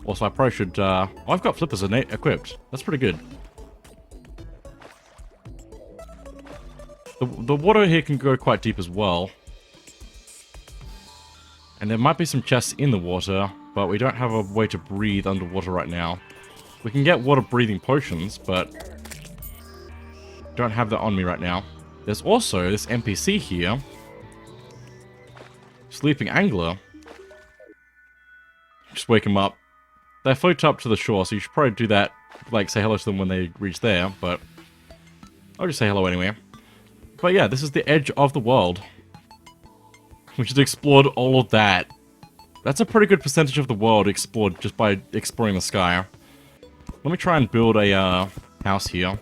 Also, I probably should, oh, I've got flippers equipped. That's pretty good. The water here can go quite deep as well. And there might be some chests in the water, but we don't have a way to breathe underwater right now. We can get water breathing potions, but don't have that on me right now. There's also this NPC here. Sleeping Angler. Just wake him up. They float up to the shore, so you should probably do that, like say hello to them when they reach there, but I'll just say hello anyway. But yeah, this is the edge of the world. We just explored all of that. That's a pretty good percentage of the world explored just by exploring the sky. Let me try and build a house here.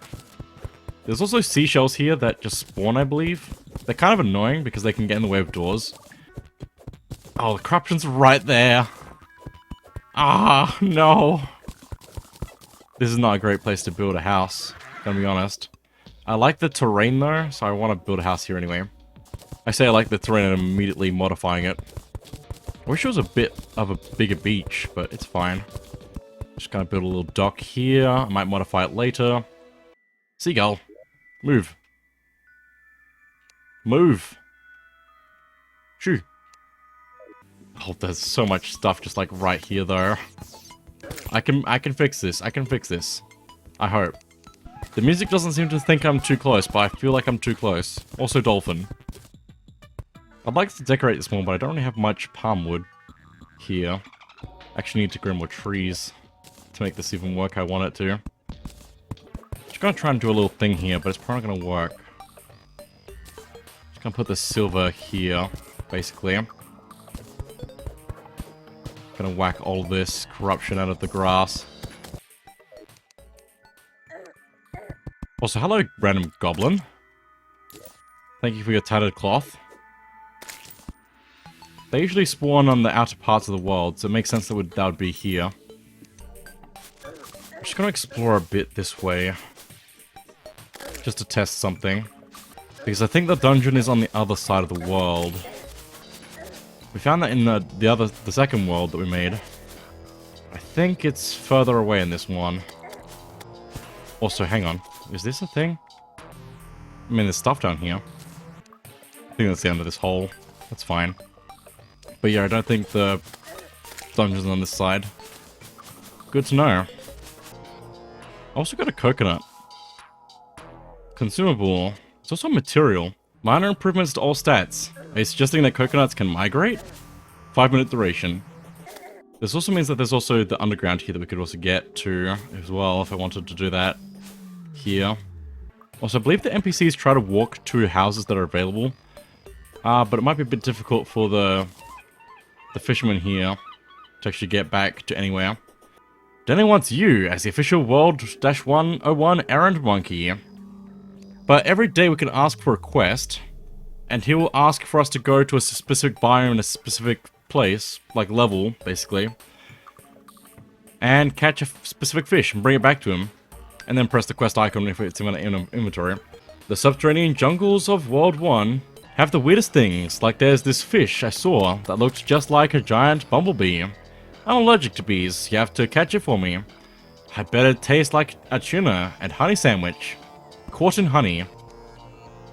There's also seashells here that just spawn, I believe. They're kind of annoying because they can get in the way of doors. Oh, the corruption's right there. Ah, no. This is not a great place to build a house, gonna be honest. I like the terrain though, so I want to build a house here anyway. I say I like the terrain and I'm immediately modifying it. I wish it was a bit of a bigger beach, but it's fine. Just gonna build a little dock here. I might modify it later. Seagull. Move. Move. Shoo. Oh, there's so much stuff just like right here though. I can fix this. I can fix this. I hope. The music doesn't seem to think I'm too close, but I feel like I'm too close. Also dolphin. I'd like to decorate this more, but I don't really have much palm wood here. Actually need to grow more trees to make this even work how I want it to. Just gonna try and do a little thing here, but it's probably not gonna work. Just gonna put the silver here, basically. Gonna whack all this corruption out of the grass. Also, hello, random goblin. Thank you for your tattered cloth. They usually spawn on the outer parts of the world, so it makes sense that would be here. I'm just gonna explore a bit this way. Just to test something. Because I think the dungeon is on the other side of the world. We found that in the second world that we made. I think it's further away in this one. Also, hang on. Is this a thing? I mean, there's stuff down here. I think that's the end of this hole. That's fine. But yeah, I don't think the dungeon's on this side. Good to know. I also got a coconut. Consumable. It's also material. Minor improvements to all stats. Are you suggesting that coconuts can migrate? 5-minute duration. This also means that there's also the underground here that we could also get to as well if I wanted to do that. Here. Also, I believe the NPCs try to walk to houses that are available. But it might be a bit difficult for the fisherman here to actually get back to anywhere. Danny wants you as the official World-101 errand monkey. But every day we can ask for a quest, and he will ask for us to go to a specific biome in a specific place, like level, basically, and catch a specific fish and bring it back to him. And then press the quest icon if it's in an inventory. The subterranean jungles of World 1 have the weirdest things, like there's this fish I saw that looked just like a giant bumblebee. I'm allergic to bees, you have to catch it for me. I bet it tastes like a tuna and honey sandwich. Caught in honey.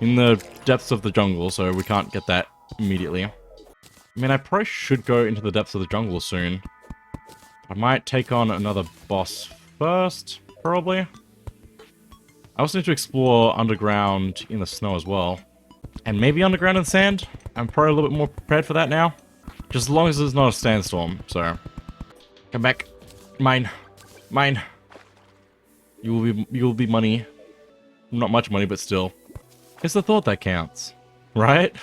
In the depths of the jungle, so we can't get that immediately. I mean, I probably should go into the depths of the jungle soon. I might take on another boss first, probably. I also need to explore underground in the snow as well. And maybe underground in sand? I'm probably a little bit more prepared for that now. Just as long as it's not a sandstorm, so... Come back. Mine. Mine. You will be money. Not much money, but still. It's the thought that counts. Right?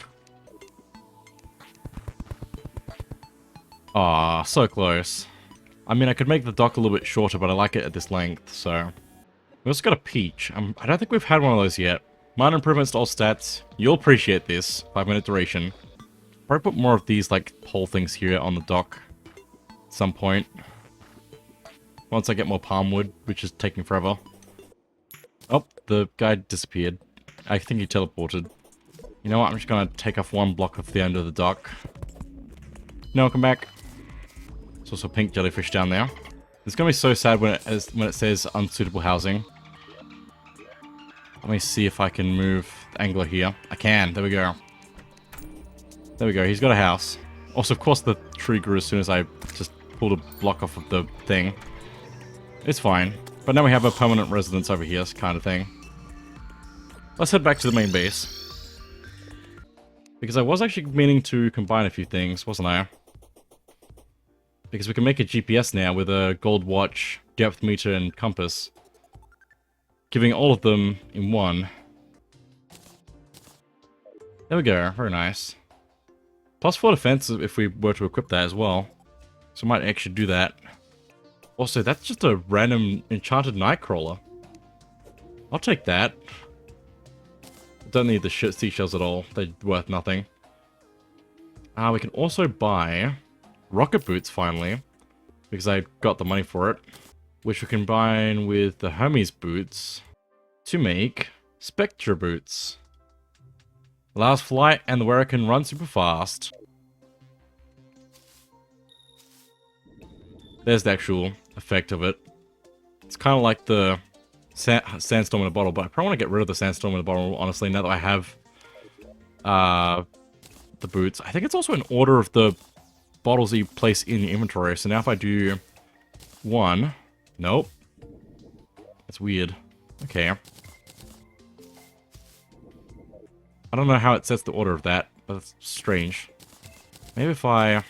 Aw, so close. I mean, I could make the dock a little bit shorter, but I like it at this length, so... We also got a peach. I don't think we've had one of those yet. Minor improvements to all stats. You'll appreciate this. 5-minute duration. Probably put more of these, like, pole things here on the dock. At some point. Once I get more palm wood, which is taking forever. Oh, the guy disappeared. I think he teleported. You know what? I'm just gonna take off one block off the end of the dock. No, come back. There's also a pink jellyfish down there. It's gonna be so sad when it says unsuitable housing. Let me see if I can move the angler here. I can. There we go. There we go. He's got a house. Also, of course, the tree grew as soon as I just pulled a block off of the thing. It's fine. But now we have a permanent residence over here, kind of thing. Let's head back to the main base. Because I was actually meaning to combine a few things, wasn't I? Because we can make a GPS now with a gold watch, depth meter, and compass. Giving all of them in one. There we go, very nice. Plus 4 defense if we were to equip that as well. So I might actually do that. Also, that's just a random enchanted nightcrawler. I'll take that. Don't need the seashells at all. They're worth nothing. We can also buy rocket boots finally. Because I got the money for it. Which we combine with the Hermes boots to make Spectre boots. Allows flight and the wearer can run super fast. There's the actual effect of it. It's kind of like the sandstorm in a bottle, but I probably want to get rid of the sandstorm in a bottle, honestly, now that I have the boots. I think it's also in order of the bottles that you place in your inventory. So now if I do 1... Nope. That's weird. Okay. I don't know how it sets the order of that, but it's strange. Maybe if I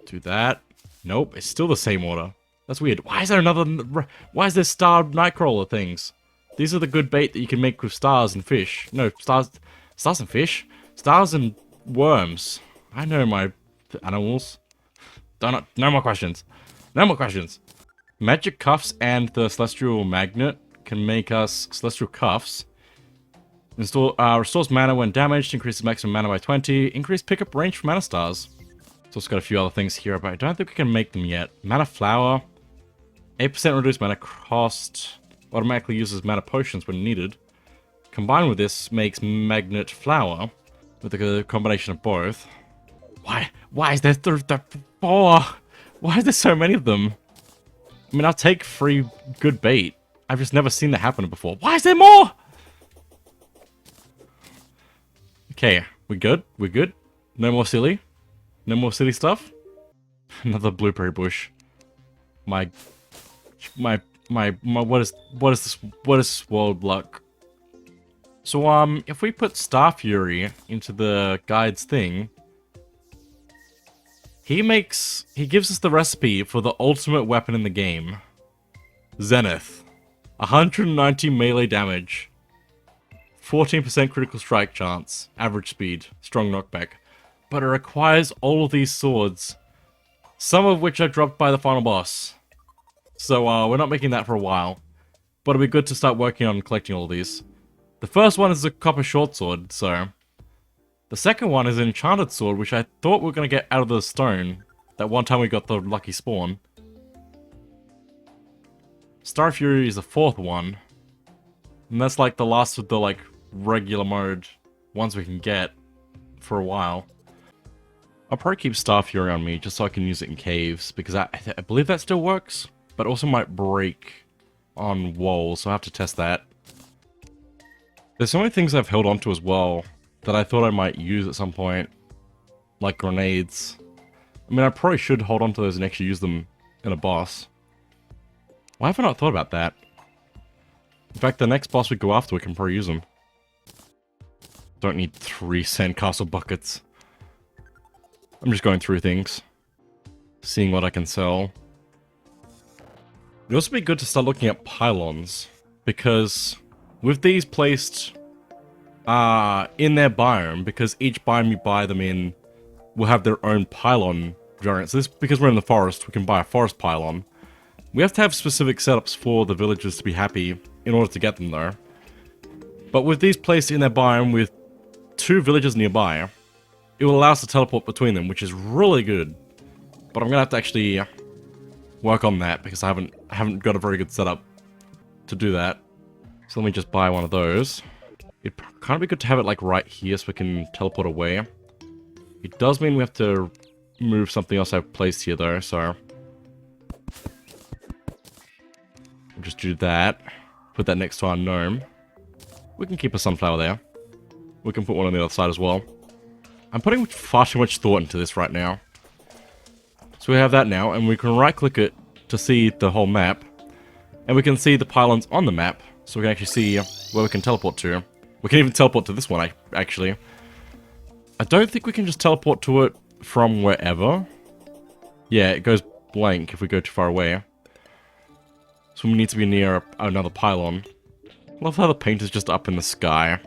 do that... Nope, it's still the same order. That's weird. Why is there another... Why is there star nightcrawler things? These are the good bait that you can make with stars and fish. No, stars and fish? Stars and worms. I know my animals. No more questions. No more questions. Magic cuffs and the celestial magnet can make us celestial cuffs. Restores mana when damaged, increases maximum mana by 20, increase pickup range for mana stars. It's also got a few other things here, but I don't think we can make them yet. Mana flower, 8% reduced mana cost, automatically uses mana potions when needed. Combined with this makes magnet flower, with a combination of both. Why is there 4? Why is there so many of them? I mean, I'll take free good bait. I've just never seen that happen before. Why is there more? Okay, we good? We good? No more silly? No more silly stuff? Another blueberry bush. What is this world luck? So, if we put Star Fury into the guide's thing, he gives us the recipe for the ultimate weapon in the game. Zenith. 190 melee damage. 14% critical strike chance. Average speed. Strong knockback. But it requires all of these swords. Some of which are dropped by the final boss. So, we're not making that for a while. But it'll be good to start working on collecting all of these. The first one is a copper short sword, so... The second one is an enchanted sword, which I thought we were going to get out of the stone. That one time we got the lucky spawn. Star Fury is the fourth one. And that's like the last of the, like, regular mode ones we can get for a while. I'll probably keep Star Fury on me just so I can use it in caves, because I believe that still works, but also might break on walls, so I have to test that. There's so many things I've held onto as well that I thought I might use at some point, like grenades. I mean, I probably should hold on to those and actually use them in a boss. Why have I not thought about that? In fact, the next boss we go after, we can probably use them. Don't need 3 sandcastle buckets. I'm just going through things. Seeing what I can sell. It'd also be good to start looking at pylons. Because with these placed in their biome, because each biome you buy them in will have their own pylon variant. So this, because we're in the forest, we can buy a forest pylon. We have to have specific setups for the villagers to be happy in order to get them though. But with these placed in their biome with 2 villages nearby, it will allow us to teleport between them, which is really good. But I'm gonna have to actually work on that because I haven't got a very good setup to do that. So let me just buy one of those. It'd kind of be good to have it like right here so we can teleport away. It does mean we have to move something else I've placed here though, so... just do that. Put that next to our gnome. We can keep a sunflower there. We can put one on the other side as well. I'm putting far too much thought into this right now. So we have that now, and we can right-click it to see the whole map. And we can see the pylons on the map, so we can actually see where we can teleport to. We can even teleport to this one, actually. I don't think we can just teleport to it from wherever. Yeah, it goes blank if we go too far away. So we need to be near another pylon. I love how the paint is just up in the sky.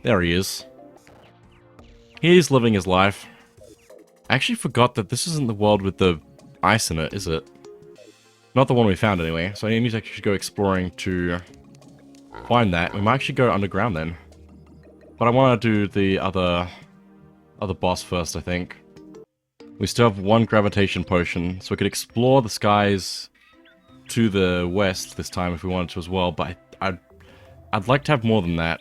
There he is. He's living his life. I actually forgot that this isn't the world with the ice in it, is it? Not the one we found anyway, so I need to actually go exploring to find that. We might actually go underground then. But I want to do the other boss first, I think. We still have one gravitation potion, so we could explore the skies to the west this time if we wanted to as well, but I'd like to have more than that.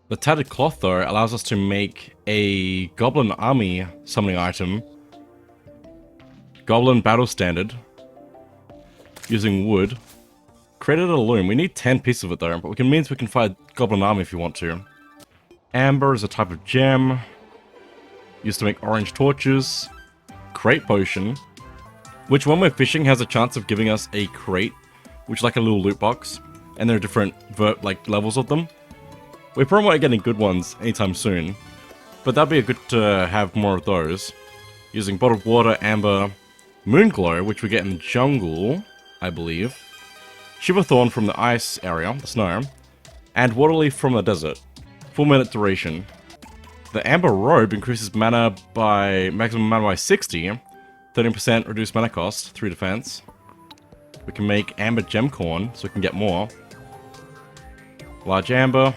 The tattered cloth, though, allows us to make a goblin army summoning item. Goblin battle standard. Using wood. Created a loom. We need 10 pieces of it though, but means we can fight goblin army if you want to. Amber is a type of gem. Used to make orange torches. Crate potion. Which when we're fishing has a chance of giving us a crate. Which is like a little loot box. And there are different levels of them. We probably won't get any good ones anytime soon. But that'd be a good to have more of those. Using bottled water, amber, moonglow, which we get in the jungle, I believe. Shiverthorn from the ice area, the snow. And waterleaf from the desert. 4-minute duration. The amber robe increases mana by maximum mana by 60. 13% reduced mana cost, 3 defense. We can make amber gemcorn, so we can get more. Large amber.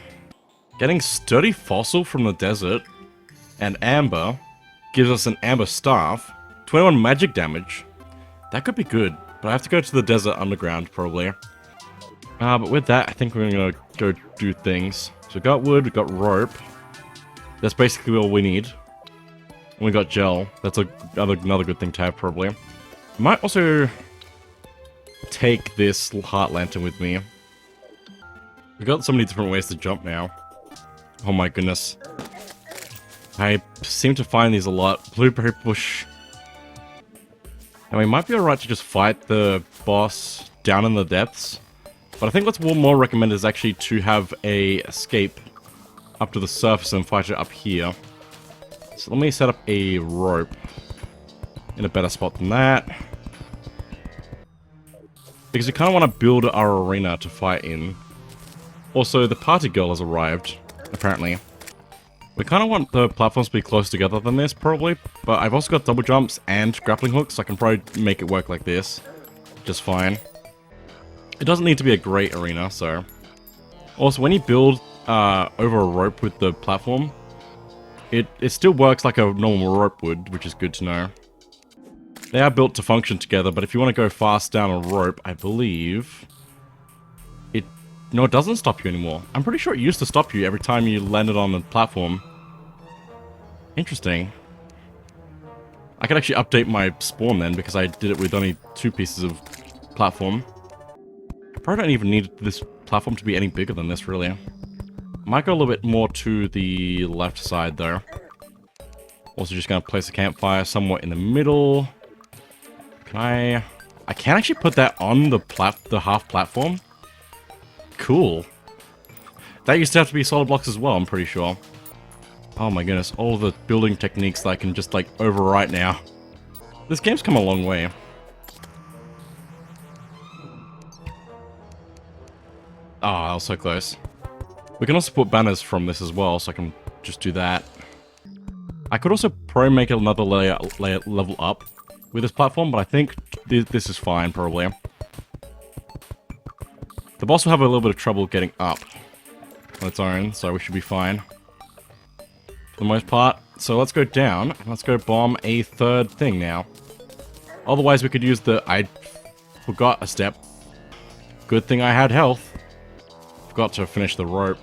Getting sturdy fossil from the desert. And amber gives us an amber staff. 21 magic damage. That could be good, but I have to go to the desert underground, probably. But with that, I think we're gonna go do things. So we got wood, we got rope. That's basically all we need. And we got gel. That's another good thing to have, probably. I might also take this heart lantern with me. We got so many different ways to jump now. Oh my goodness. I seem to find these a lot. Blueberry bush. And we might be alright to just fight the boss down in the depths. But I think what's more recommended is actually to have a escape up to the surface and fight it up here. So let me set up a rope in a better spot than that. Because we kind of want to build our arena to fight in. Also, the party girl has arrived, apparently. We kind of want the platforms to be close together than this, probably. But I've also got double jumps and grappling hooks, so I can probably make it work like this. Just fine. It doesn't need to be a great arena, so... Also, when you build over a rope with the platform, it still works like a normal rope would, which is good to know. They are built to function together, but if you want to go fast down a rope, I believe... No, it doesn't stop you anymore. I'm pretty sure it used to stop you every time you landed on the platform. Interesting. I could actually update my spawn then, because I did it with only 2 pieces of platform. I probably don't even need this platform to be any bigger than this, really. I might go a little bit more to the left side, though. Also just going to place a campfire somewhat in the middle. Can I can actually put that on the half platform. Cool. That used to have to be solid blocks as well, I'm pretty sure. Oh my goodness, all the building techniques that I can just, like, overwrite now. This game's come a long way. Ah, that was so close. We can also put banners from this as well, so I can just do that. I could also probably make another level up with this platform, but I think this is fine, probably. The boss will have a little bit of trouble getting up on its own, so we should be fine. For the most part. So let's go down, and let's go bomb a third thing now. Otherwise we could use I forgot a step. Good thing I had health. Forgot to finish the rope.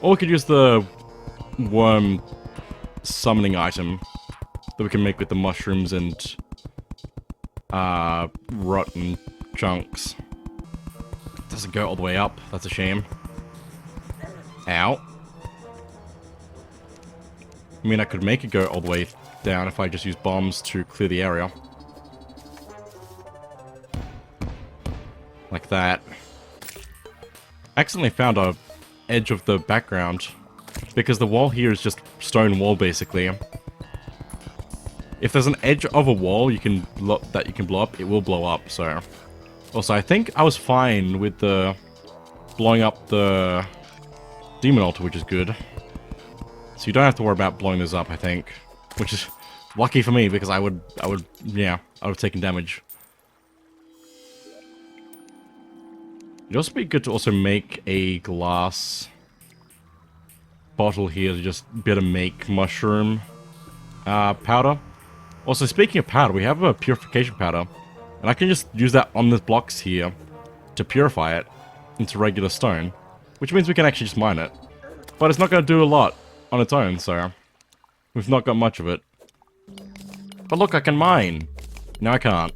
Or we could use the worm summoning item that we can make with the mushrooms and rotten chunks. Doesn't go all the way up. That's a shame. Ow. I mean, I could make it go all the way down if I just use bombs to clear the area. Like that. I accidentally found a edge of the background because the wall here is just stone wall basically. If there's an edge of a wall you can blow up, it will blow up. So also I think I was fine with the blowing up the demon altar, which is good. So you don't have to worry about blowing this up, I think, which is lucky for me because I would have taken damage. It'd also be good to also make a glass bottle here to just be able to make mushroom powder. Also, speaking of powder, we have a purification powder, and I can just use that on the blocks here to purify it into regular stone, which means we can actually just mine it. But it's not going to do a lot on its own, so we've not got much of it. But look, I can mine. No, I can't.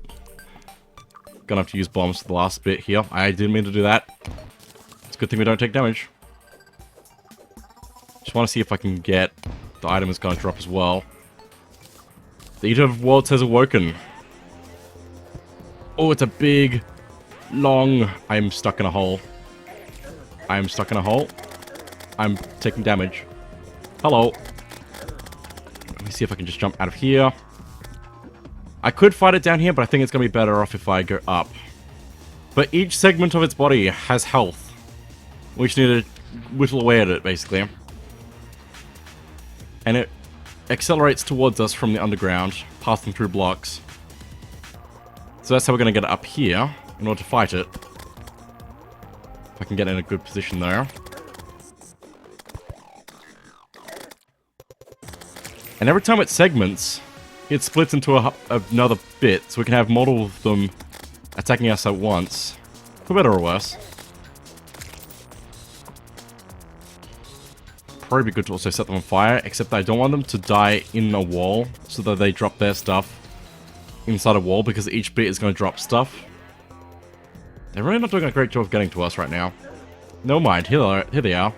Gonna have to use bombs for the last bit here. I didn't mean to do that. It's a good thing we don't take damage. Just want to see if I can get the item is going to drop as well. The Eater of Worlds has awoken. Oh, it's a big, long... I'm stuck in a hole. I'm stuck in a hole. I'm taking damage. Hello. Let me see if I can just jump out of here. I could fight it down here, but I think it's going to be better off if I go up. But each segment of its body has health. We just need to whittle away at it, basically. And it accelerates towards us from the underground, passing through blocks. So that's how we're going to get it up here, in order to fight it. If I can get in a good position there. And every time it segments, it splits into another bit, so we can have multiple of them attacking us at once. For better or worse. Probably be good to also set them on fire, except I don't want them to die in a wall, so that they drop their stuff inside a wall, because each bit is going to drop stuff. They're really not doing a great job of getting to us right now. No mind, here they are.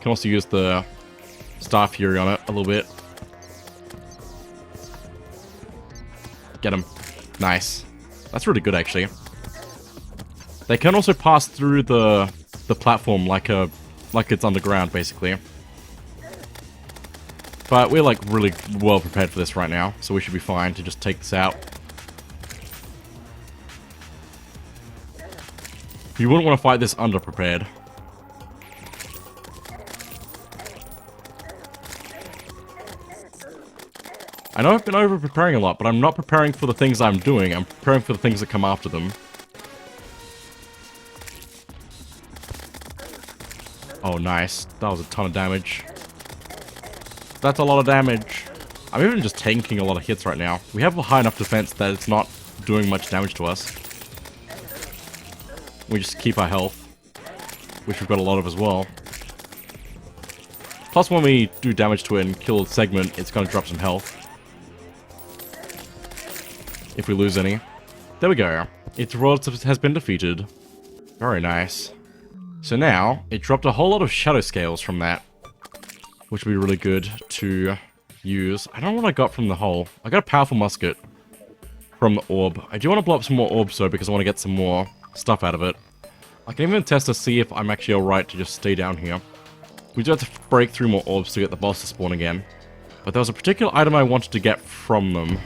Can also use the Star Fury on it a little bit. Get him. Nice. That's really good, actually. They can also pass through the platform like it's underground, basically. But we're like really well prepared for this right now, so we should be fine to just take this out. You wouldn't want to fight this underprepared. I know I've been over-preparing a lot, but I'm not preparing for the things I'm doing. I'm preparing for the things that come after them. Oh, nice. That was a ton of damage. That's a lot of damage. I'm even just tanking a lot of hits right now. We have a high enough defense that it's not doing much damage to us. We just keep our health, which we've got a lot of as well. Plus, when we do damage to it and kill a segment, it's going to drop some health. If we lose any. There we go. Its world has been defeated. Very nice. So now, it dropped a whole lot of shadow scales from that, which would be really good to use. I don't know what I got from the hole. I got a powerful musket from the orb. I do want to blow up some more orbs though, because I want to get some more stuff out of it. I can even test to see if I'm actually alright to just stay down here. We do have to break through more orbs to get the boss to spawn again. But there was a particular item I wanted to get from them.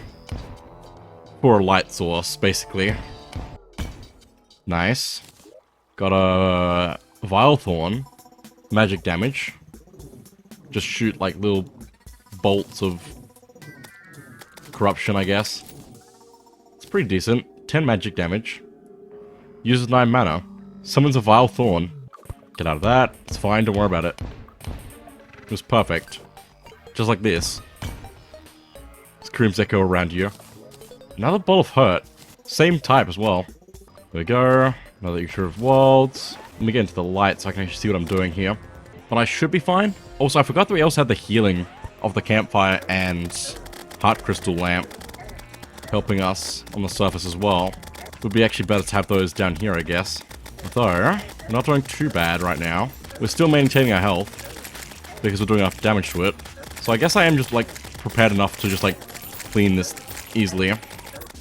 For a light source, basically. Nice. Got a Vile Thorn. Magic damage. Just shoot like little bolts of corruption, I guess. It's pretty decent. 10 magic damage. Uses 9 mana. Summons a Vile Thorn. Get out of that. It's fine, don't worry about it. It was perfect. Just like this. Screams echo around you. Another Ball of Hurt. Same type as well. There we go. Another Eater of Worlds. Let me get into the light so I can actually see what I'm doing here. But I should be fine. Also, I forgot that we also had the healing of the campfire and heart crystal lamp helping us on the surface as well. It would be actually better to have those down here, I guess. Though, we're not doing too bad right now. We're still maintaining our health, because we're doing enough damage to it. So I guess I am just, like, prepared enough to just, like, clean this easily.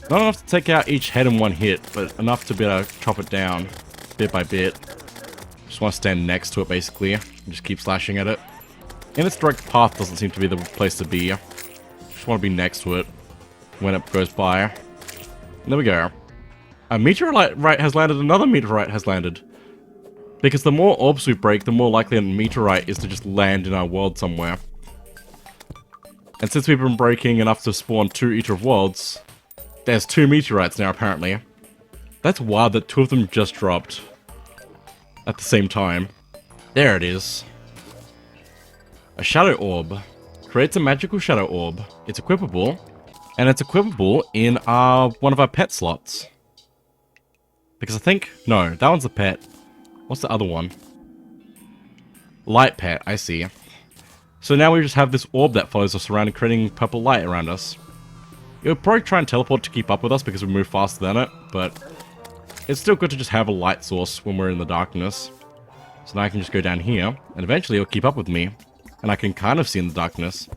Not enough to take out each head in one hit, but enough to be able to chop it down bit by bit. Just want to stand next to it, basically, and just keep slashing at it. In its direct path doesn't seem to be the place to be. Just want to be next to it when it goes by. And there we go. A meteorite has landed, another meteorite has landed. Because the more orbs we break, the more likely a meteorite is to just land in our world somewhere. And since we've been breaking enough to spawn 2 each of worlds, there's 2 meteorites now, apparently. That's wild that 2 of them just dropped at the same time. There it is. A shadow orb. Creates a magical shadow orb. It's equipable, and it's equipable in one of our pet slots. Because I think... No, that one's a pet. What's the other one? Light pet, I see. So now we just have this orb that follows us around and creating purple light around us. It would probably try and teleport to keep up with us because we move faster than it, but it's still good to just have a light source when we're in the darkness. So now I can just go down here, and eventually it'll keep up with me, and I can kind of see in the darkness.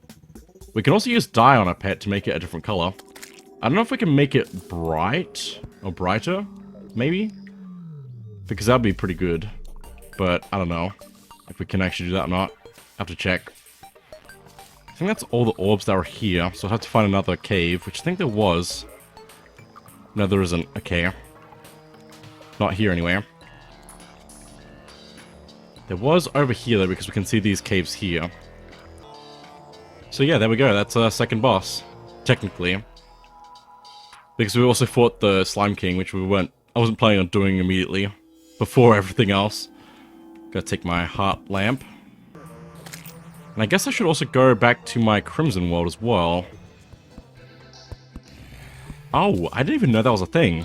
We can also use dye on our pet to make it a different color. I don't know if we can make it bright, or brighter, maybe? Because that'd be pretty good, but I don't know if we can actually do that or not. I have to check. I think that's all the orbs that were here, so I'll have to find another cave, which I think there was. No, there isn't. Okay. Not here, anyway. There was over here, though, because we can see these caves here. So yeah, there we go. That's our second boss, technically. Because we also fought the Slime King, which I wasn't planning on doing immediately, before everything else. Gotta take my heart lamp. And I guess I should also go back to my Crimson world as well. Oh, I didn't even know that was a thing.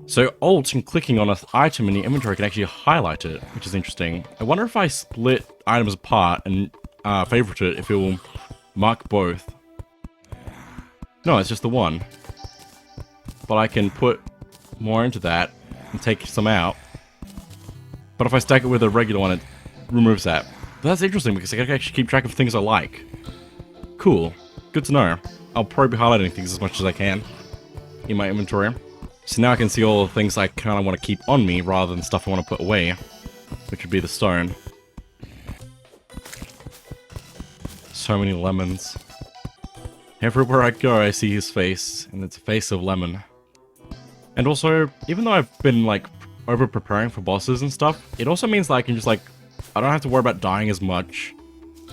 So Alt and clicking on an item in the inventory can actually highlight it, which is interesting. I wonder if I split items apart and favorite it, if it will mark both. No, it's just the one. But I can put more into that and take some out. But if I stack it with a regular one, it removes that. But that's interesting because I can actually keep track of things I like. Cool. Good to know. I'll probably be highlighting things as much as I can in my inventory. So now I can see all the things I kind of want to keep on me rather than stuff I want to put away, which would be the stone. So many lemons. Everywhere I go, I see his face, and it's a face of lemon. And also, even though I've been, like, over-preparing for bosses and stuff, it also means that I can just, like, I don't have to worry about dying as much.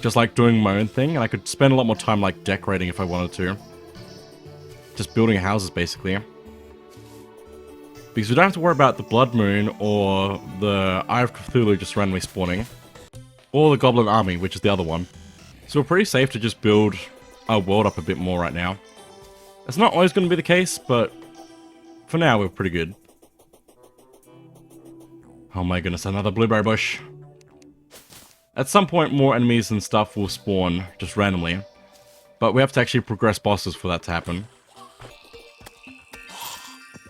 Just, like, doing my own thing, and I could spend a lot more time, like, decorating if I wanted to. Just building houses, basically. Because we don't have to worry about the Blood Moon or the Eye of Cthulhu just randomly spawning. Or the Goblin Army, which is the other one. So we're pretty safe to just build our world up a bit more right now. It's not always going to be the case, but for now we're pretty good. Oh my goodness, another blueberry bush. At some point more enemies and stuff will spawn just randomly. But we have to actually progress bosses for that to happen.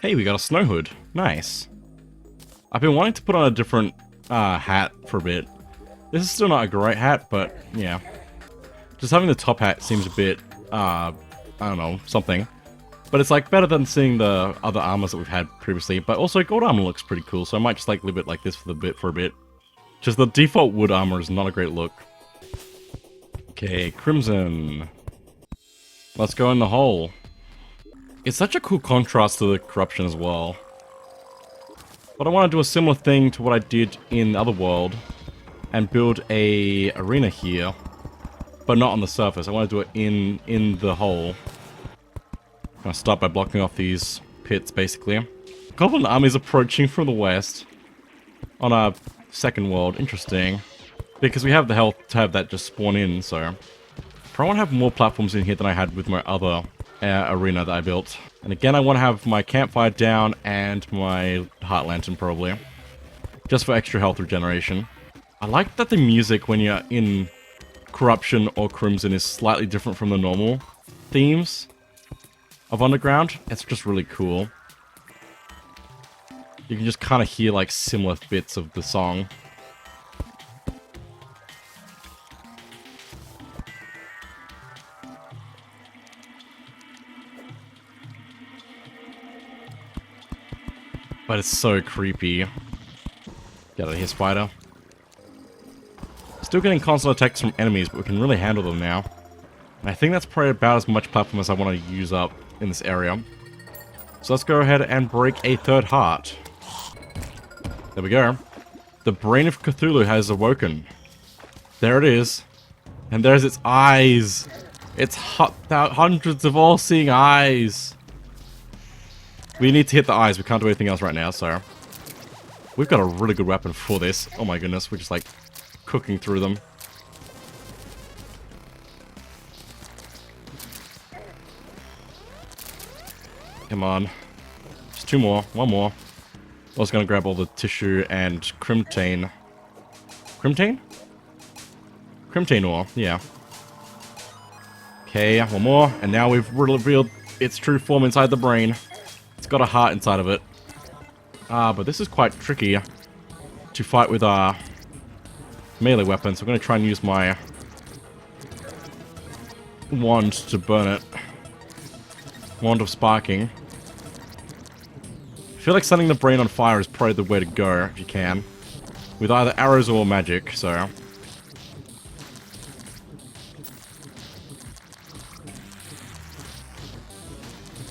Hey, we got a snow hood. Nice. I've been wanting to put on a different hat for a bit. This is still not a great hat, but yeah. Just having the top hat seems a bit, I don't know, something. But it's like better than seeing the other armors that we've had previously. But also gold armor looks pretty cool, so I might just like leave it like this for a bit. Just the default wood armor is not a great look. Okay, Crimson. Let's go in the hole. It's such a cool contrast to the corruption as well. But I want to do a similar thing to what I did in the other world. And build a arena here. But not on the surface. I want to do it in the hole. I'm going to start by blocking off these pits, basically. Goblin armies approaching from the west. On our second world. Interesting. Because we have the health to have that just spawn in, so... Probably want to have more platforms in here than I had with my other arena that I built. And again, I want to have my campfire down and my heart lantern, probably. Just for extra health regeneration. I like that the music when you're in Corruption or Crimson is slightly different from the normal themes. of underground. It's just really cool. You can just kind of hear like similar bits of the song. But it's so creepy. Get out of here, spider. Still getting constant attacks from enemies, but we can really handle them now. And I think that's probably about as much platform as I want to use up in this area. So let's go ahead and break a third heart. There we go. The brain of Cthulhu has awoken. There it is. And there's its eyes. It's hundreds of all-seeing eyes. We need to hit the eyes. We can't do anything else right now, so... We've got a really good weapon for this. Oh my goodness, we're just like cooking through them. Come on. Just two more. One more. I was going to grab all the tissue and crimtane. Crimtane? Crimtane ore, yeah. Okay, one more. And now we've revealed its true form inside the brain. It's got a heart inside of it. But this is quite tricky to fight with our melee weapons. So I'm going to try and use my wand to burn it. Wand of sparking. I feel like setting the brain on fire is probably the way to go, if you can. With either arrows or magic, so...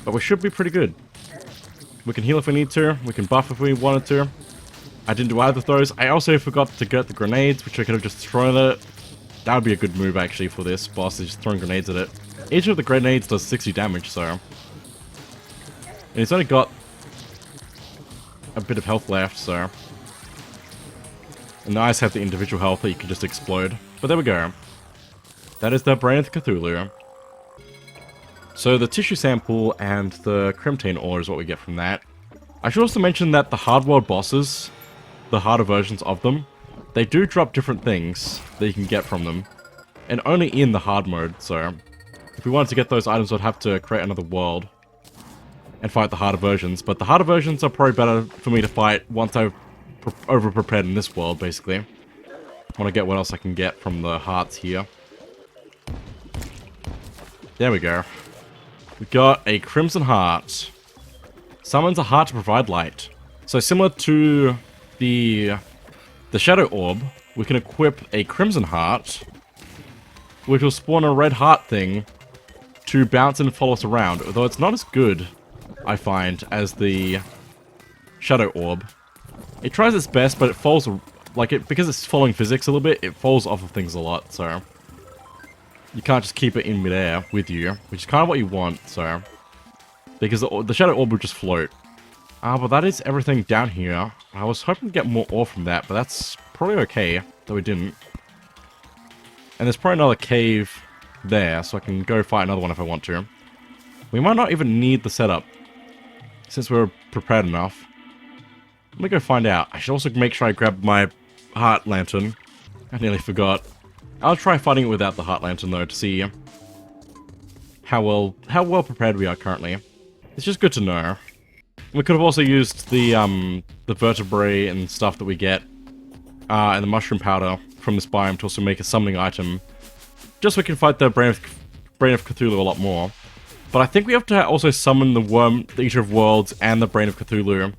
But we should be pretty good. We can heal if we need to. We can buff if we wanted to. I didn't do either of those. I also forgot to get the grenades, which I could have just thrown at it. That would be a good move, actually, for this boss, is just throwing grenades at it. Each of the grenades does 60 damage, so... And it's only got a bit of health left, so... And the eyes have the individual health that you can just explode. But there we go. That is the Brain of Cthulhu. So the tissue sample and the crimtane ore is what we get from that. I should also mention that the hard world bosses, the harder versions of them, they do drop different things that you can get from them. And only in the hard mode, so... If we wanted to get those items, we'd have to create another world. And fight the harder versions. But the harder versions are probably better for me to fight once I've over-prepared in this world, basically. I want to get what else I can get from the hearts here. There we go. We got a Crimson Heart. Summons a heart to provide light. So similar to the Shadow Orb, we can equip a Crimson Heart, which will spawn a red heart thing to bounce and follow us around. Although it's not as good, I find, as the Shadow Orb. It tries its best, but it falls, like, because it's following physics a little bit, it falls off of things a lot, so... You can't just keep it in midair with you, which is kind of what you want, so... Because the Shadow Orb will just float. But that is everything down here. I was hoping to get more ore from that, but that's probably okay that we didn't. And there's probably another cave there, so I can go fight another one if I want to. We might not even need the setup, since we're prepared enough. Let me go find out. I should also make sure I grab my heart lantern. I nearly forgot. I'll try fighting it without the heart lantern though to see how well prepared we are currently. It's just good to know. We could have also used the vertebrae and stuff that we get and the mushroom powder from this biome to also make a summoning item, just so we can fight the Brain of Cthulhu a lot more. But I think we have to also summon the Eater of Worlds and the Brain of Cthulhu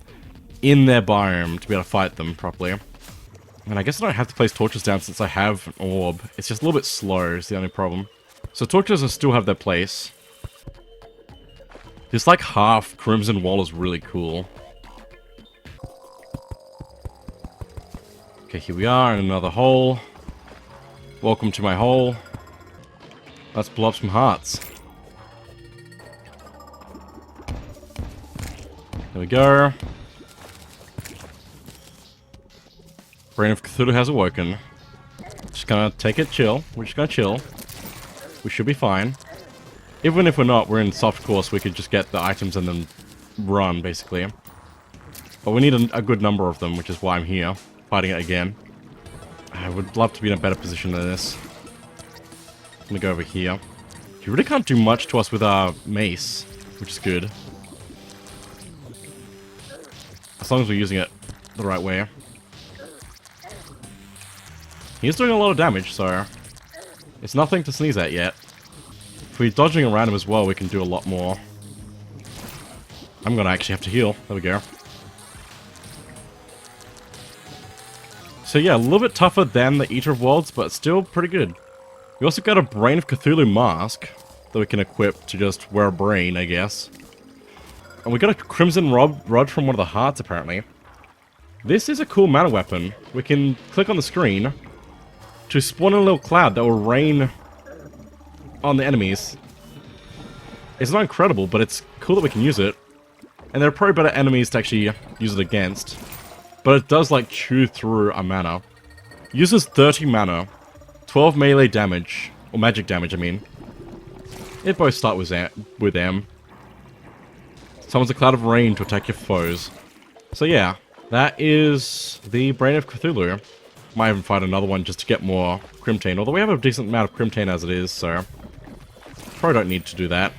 in their biome to be able to fight them properly. And I guess I don't have to place torches down since I have an orb. It's just a little bit slow is the only problem. So torches will still have their place. This like half crimson wall is really cool. Okay, here we are in another hole. Welcome to my hole. Let's blow up some hearts. There we go. Brain of Cthulhu has awoken. Just gonna take it chill. We're just gonna chill. We should be fine. Even if we're not, we're in soft course, we could just get the items and then run, basically. But we need a good number of them, which is why I'm here, fighting it again. I would love to be in a better position than this. Let me go over here. You really can't do much to us with our mace. which is good. As long as we're using it the right way. He's doing a lot of damage, so it's nothing to sneeze at yet. If we're dodging around him as well, we can do a lot more. I'm gonna actually have to heal. There we go. So yeah, a little bit tougher than the Eater of Worlds, but still pretty good. We also got a Brain of Cthulhu mask that we can equip to just wear a brain, I guess. And we got a Crimson Rod from one of the hearts, apparently. This is a cool mana weapon. We can click on the screen to spawn in a little cloud that will rain on the enemies. It's not incredible, but it's cool that we can use it. And there are probably better enemies to actually use it against. But it does, like, chew through a mana. Uses 30 mana, 12 melee damage, or magic damage, I mean. It both start with M. Summons a cloud of rain to attack your foes. So yeah, that is the Brain of Cthulhu. Might even find another one just to get more Crimtane, although we have a decent amount of Crimtane as it is, so probably don't need to do that.